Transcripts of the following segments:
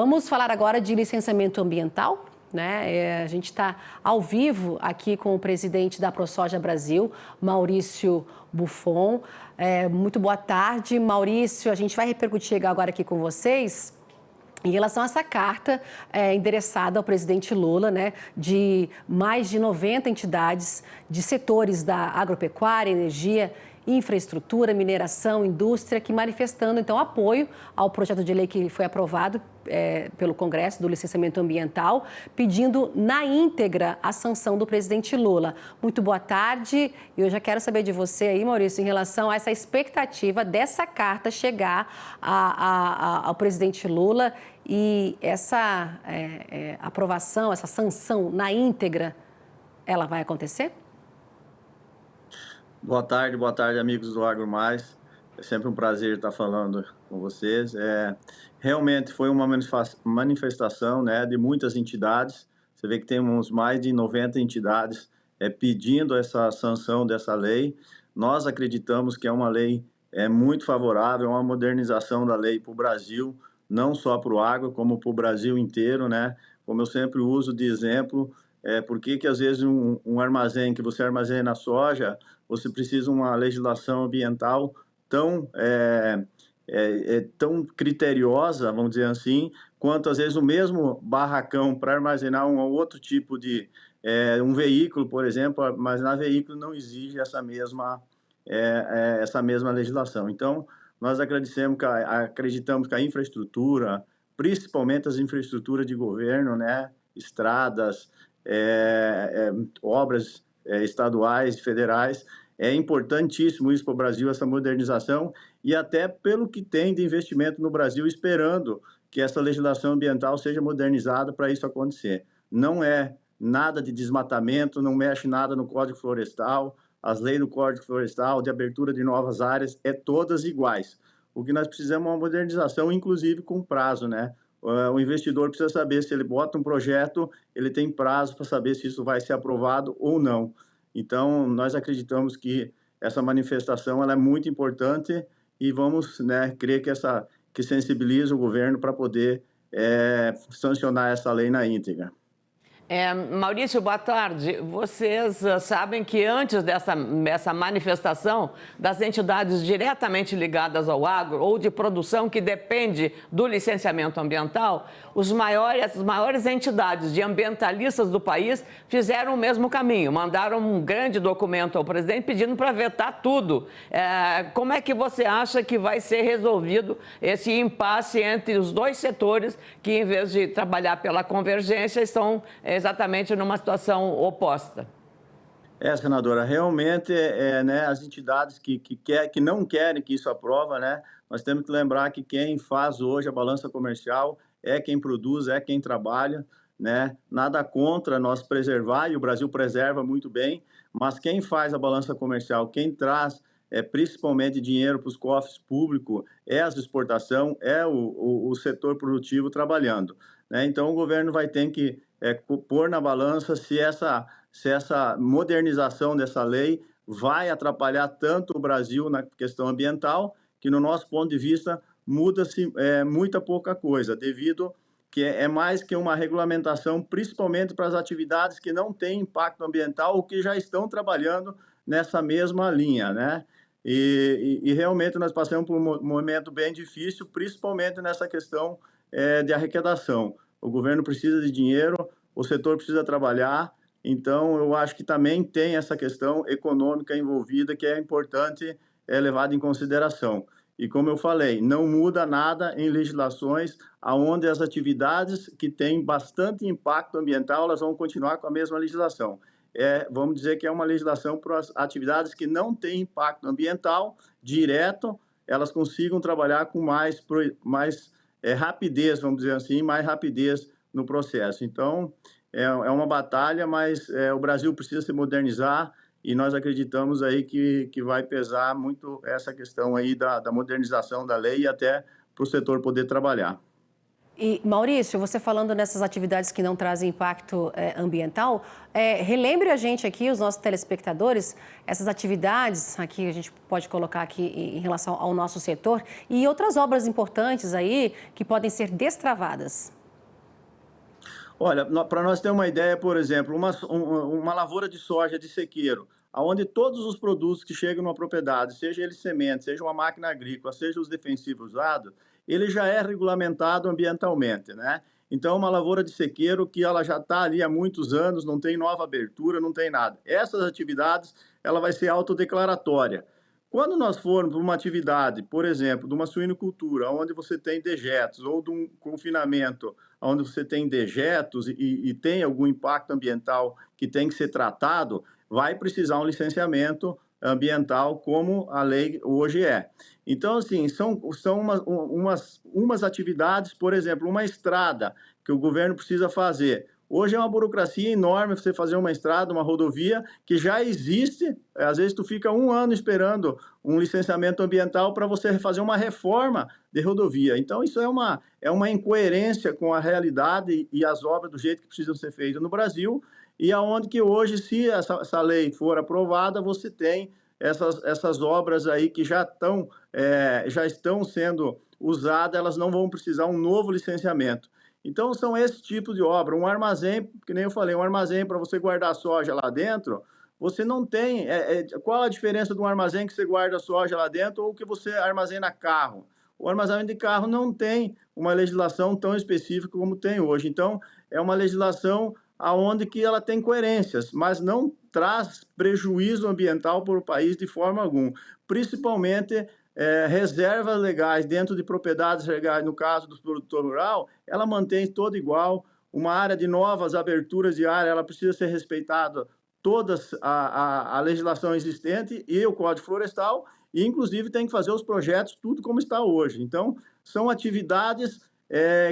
Vamos falar agora de licenciamento ambiental, né? A gente está ao vivo aqui com o presidente da ProSoja Brasil, Maurício Buffon. Muito boa tarde, Maurício. A gente vai repercutir agora aqui com vocês em relação a essa carta endereçada ao presidente Lula, né, de mais de 90 entidades de setores da agropecuária, energia, infraestrutura, mineração, indústria, que manifestando, então, apoio ao projeto de lei que foi aprovado pelo Congresso do licenciamento ambiental, pedindo na íntegra a sanção do presidente Lula. Muito boa tarde. E eu já quero saber de você aí, Maurício, em relação a essa expectativa dessa carta chegar ao presidente Lula e essa aprovação, essa sanção na íntegra, ela vai acontecer? Boa tarde, amigos do Agro Mais. É sempre um prazer estar falando com vocês. Realmente foi uma manifestação, né, de muitas entidades. Você vê que temos mais de 90 entidades pedindo essa sanção dessa lei. Nós acreditamos que é uma lei muito favorável, uma modernização da lei para o Brasil, não só para o agro, como para o Brasil inteiro, né? Como eu sempre uso de exemplo, por que às vezes um armazém que você armazena soja, você precisa de uma legislação ambiental tão tão criteriosa, vamos dizer assim, quanto às vezes o mesmo barracão para armazenar um outro tipo de um veículo, por exemplo, armazenar veículo não exige essa mesma legislação. Então, nós acreditamos que a infraestrutura, principalmente as infraestruturas de governo, né, estradas, obras estaduais e federais, é importantíssimo isso para o Brasil, essa modernização, e até pelo que tem de investimento no Brasil, esperando que essa legislação ambiental seja modernizada para isso acontecer. Não é nada de desmatamento, não mexe nada no Código Florestal, as leis do Código Florestal, de abertura de novas áreas, todas iguais. O que nós precisamos é uma modernização, inclusive com prazo, né? O investidor precisa saber se ele bota um projeto, ele tem prazo para saber se isso vai ser aprovado ou não. Então, nós acreditamos que essa manifestação ela é muito importante e vamos, né, crer que sensibiliza o governo para poder sancionar essa lei na íntegra. Maurício, boa tarde. Vocês sabem que antes dessa manifestação das entidades diretamente ligadas ao agro ou de produção que depende do licenciamento ambiental, as maiores entidades de ambientalistas do país fizeram o mesmo caminho, mandaram um grande documento ao presidente pedindo para vetar tudo. Como é que você acha que vai ser resolvido esse impasse entre os dois setores que, em vez de trabalhar pela convergência, estão exatamente numa situação oposta? Senadora, realmente né, as entidades que não querem que isso aprova, né, nós temos que lembrar que quem faz hoje a balança comercial é quem produz, é quem trabalha, né, nada contra nós preservar, e o Brasil preserva muito bem, mas quem faz a balança comercial, quem traz principalmente dinheiro para os cofres públicos, as exportações, o setor produtivo trabalhando, né? Então o governo vai ter que pôr na balança se essa modernização dessa lei vai atrapalhar tanto o Brasil na questão ambiental, que no nosso ponto de vista muda-se muita pouca coisa, devido que é mais que uma regulamentação, principalmente para as atividades que não têm impacto ambiental ou que já estão trabalhando nessa mesma linha, né? E realmente nós passamos por um momento bem difícil, principalmente nessa questão de arrecadação. O governo precisa de dinheiro, o setor precisa trabalhar, então eu acho que também tem essa questão econômica envolvida que é importante levada em consideração. E como eu falei, não muda nada em legislações onde as atividades que têm bastante impacto ambiental, elas vão continuar com a mesma legislação. Vamos dizer que é uma legislação para as atividades que não têm impacto ambiental direto, elas consigam trabalhar com mais rapidez, vamos dizer assim, mais rapidez no processo. Então, é uma batalha, mas o Brasil precisa se modernizar e nós acreditamos aí que vai pesar muito essa questão aí da modernização da lei e até para o setor poder trabalhar. E, Maurício, você falando nessas atividades que não trazem impacto ambiental, relembre a gente aqui, os nossos telespectadores, essas atividades aqui, a gente pode colocar aqui em relação ao nosso setor, e outras obras importantes aí que podem ser destravadas. Olha, para nós ter uma ideia, por exemplo, uma lavoura de soja de sequeiro, onde todos os produtos que chegam numa propriedade, seja ele semente, seja uma máquina agrícola, seja os defensivos usados, ele já é regulamentado ambientalmente, né? Então, uma lavoura de sequeiro que ela já está ali há muitos anos, não tem nova abertura, não tem nada. Essas atividades, ela vai ser autodeclaratória. Quando nós formos para uma atividade, por exemplo, de uma suinocultura, onde você tem dejetos, ou de um confinamento, onde você tem dejetos e tem algum impacto ambiental que tem que ser tratado, vai precisar um licenciamento ambiental, como a lei hoje é. Então, assim, são umas atividades, por exemplo, uma estrada que o governo precisa fazer. Hoje é uma burocracia enorme você fazer uma estrada, uma rodovia que já existe. Às vezes tu fica 1 ano esperando um licenciamento ambiental para você fazer uma reforma de rodovia. Então isso é uma incoerência com a realidade e as obras do jeito que precisam ser feitas no Brasil, e aonde que hoje, se essa lei for aprovada, você tem essas obras aí que já estão sendo usadas, elas não vão precisar um novo licenciamento. Então, são esse tipo de obra. Um armazém, que nem eu falei, um armazém para você guardar soja lá dentro, você não tem... qual a diferença de um armazém que você guarda soja lá dentro ou que você armazena carro? O armazenamento de carro não tem uma legislação tão específica como tem hoje. Então, é uma legislação onde que ela tem coerências, mas não traz prejuízo ambiental para o país de forma alguma. Principalmente... reservas legais dentro de propriedades legais, no caso do produtor rural, ela mantém toda igual. Uma área de novas aberturas de área, ela precisa ser respeitada todas a legislação existente e o Código Florestal, e inclusive tem que fazer os projetos tudo como está hoje. Então, são atividades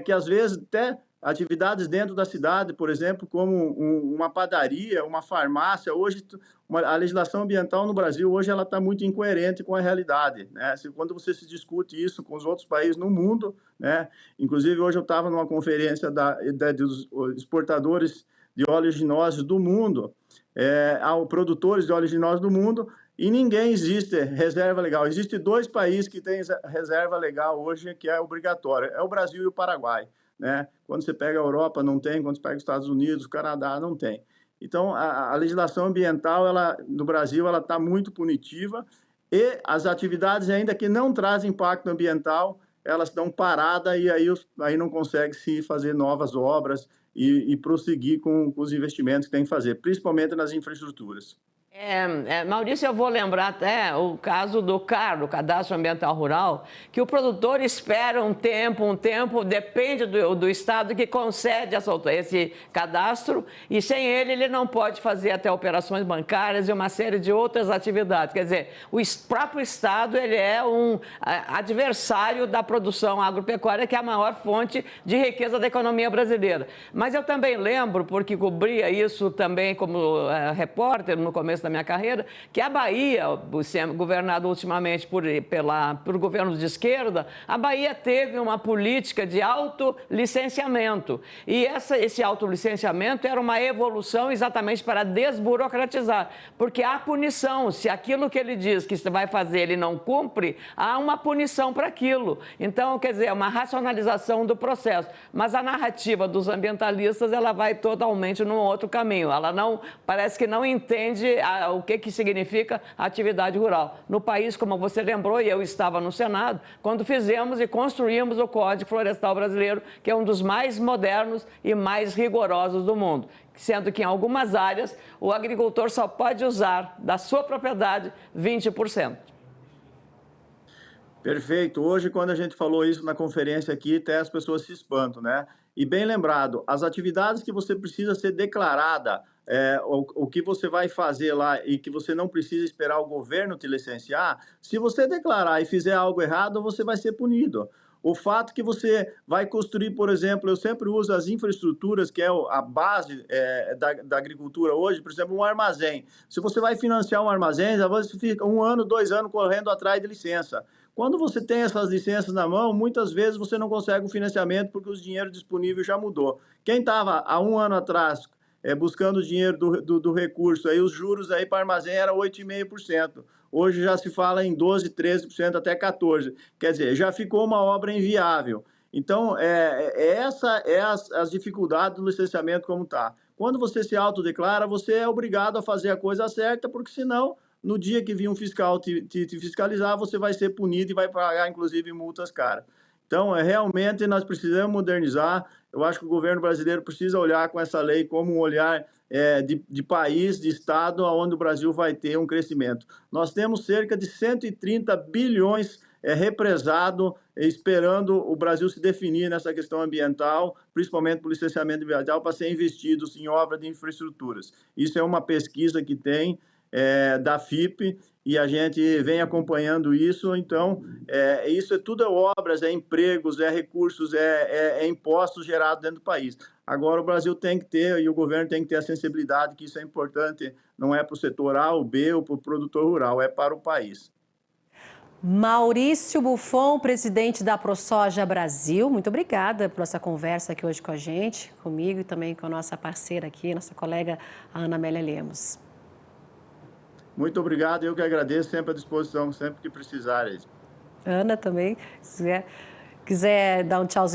que às vezes até atividades dentro da cidade, por exemplo, como uma padaria, uma farmácia. Hoje, a legislação ambiental no Brasil, hoje, ela está muito incoerente com a realidade, né? Quando você se discute isso com os outros países no mundo, né? Inclusive, hoje eu estava numa conferência dos exportadores de óleos ginosos do mundo, produtores de óleos ginosos do mundo, e ninguém existe reserva legal. Existem 2 países que têm reserva legal hoje, que é obrigatória, é o Brasil e o Paraguai. Né? Quando você pega a Europa, não tem. Quando você pega os Estados Unidos, o Canadá, não tem. Então, a legislação ambiental no Brasil ela está muito punitiva, e as atividades ainda que não trazem impacto ambiental, elas estão paradas, e aí não consegue se fazer novas obras e prosseguir com os investimentos que tem que fazer, principalmente nas infraestruturas. Maurício, eu vou lembrar até o caso do CAR, do Cadastro Ambiental Rural, que o produtor espera um tempo, depende do estado que concede esse cadastro, e sem ele não pode fazer até operações bancárias e uma série de outras atividades. Quer dizer, o próprio estado ele é um adversário da produção agropecuária, que é a maior fonte de riqueza da economia brasileira. Mas eu também lembro, porque cobria isso também como repórter no começo da minha carreira, que a Bahia, governada ultimamente por governos de esquerda, a Bahia teve uma política de autolicenciamento. E esse autolicenciamento era uma evolução exatamente para desburocratizar, porque há punição. Se aquilo que ele diz que vai fazer ele não cumpre, há uma punição para aquilo. Então, quer dizer, é uma racionalização do processo. Mas a narrativa dos ambientalistas, ela vai totalmente num outro caminho. Ela parece que não entende o que significa atividade rural. No país, como você lembrou, e eu estava no Senado, quando fizemos e construímos o Código Florestal Brasileiro, que é um dos mais modernos e mais rigorosos do mundo, sendo que em algumas áreas o agricultor só pode usar da sua propriedade 20%. Perfeito. Hoje, quando a gente falou isso na conferência aqui, até as pessoas se espantam, né? E bem lembrado, as atividades que você precisa ser declarada, o que você vai fazer lá e que você não precisa esperar o governo te licenciar, se você declarar e fizer algo errado, você vai ser punido. O fato que você vai construir, por exemplo, eu sempre uso as infraestruturas, que é a base da agricultura hoje, por exemplo, um armazém. Se você vai financiar um armazém, você fica 1 ano, 2 anos correndo atrás de licença. Quando você tem essas licenças na mão, muitas vezes você não consegue o financiamento porque o dinheiro disponível já mudou. Quem estava há um ano atrás buscando o dinheiro do recurso, aí os juros aí para armazém era 8,5%. Hoje já se fala em 12%, 13%, até 14%. Quer dizer, já ficou uma obra inviável. Então, essa é as dificuldades do licenciamento como está. Quando você se autodeclara, você é obrigado a fazer a coisa certa, porque senão, no dia que vir um fiscal te fiscalizar, você vai ser punido e vai pagar, inclusive, multas caras. Então, realmente, nós precisamos modernizar. Eu acho que o governo brasileiro precisa olhar com essa lei como um olhar de país, de Estado, onde o Brasil vai ter um crescimento. Nós temos cerca de 130 bilhões represado, esperando o Brasil se definir nessa questão ambiental, principalmente para o licenciamento ambiental, para ser investidos em obras de infraestruturas. Isso é uma pesquisa que tem da FIP, e a gente vem acompanhando isso. Então, isso tudo é obras, é empregos, é recursos, é impostos gerados dentro do país. Agora, o Brasil tem que ter, e o governo tem que ter a sensibilidade que isso é importante, não é para o setor A ou B ou para o produtor rural, é para o país. Maurício Buffon, presidente da ProSoja Brasil, muito obrigada por essa conversa aqui hoje com a gente, comigo e também com a nossa parceira aqui, nossa colega Ana Amélia Lemos. Muito obrigado, eu que agradeço, sempre à disposição, sempre que precisarem. Ana também, quiser dar um tchauzinho.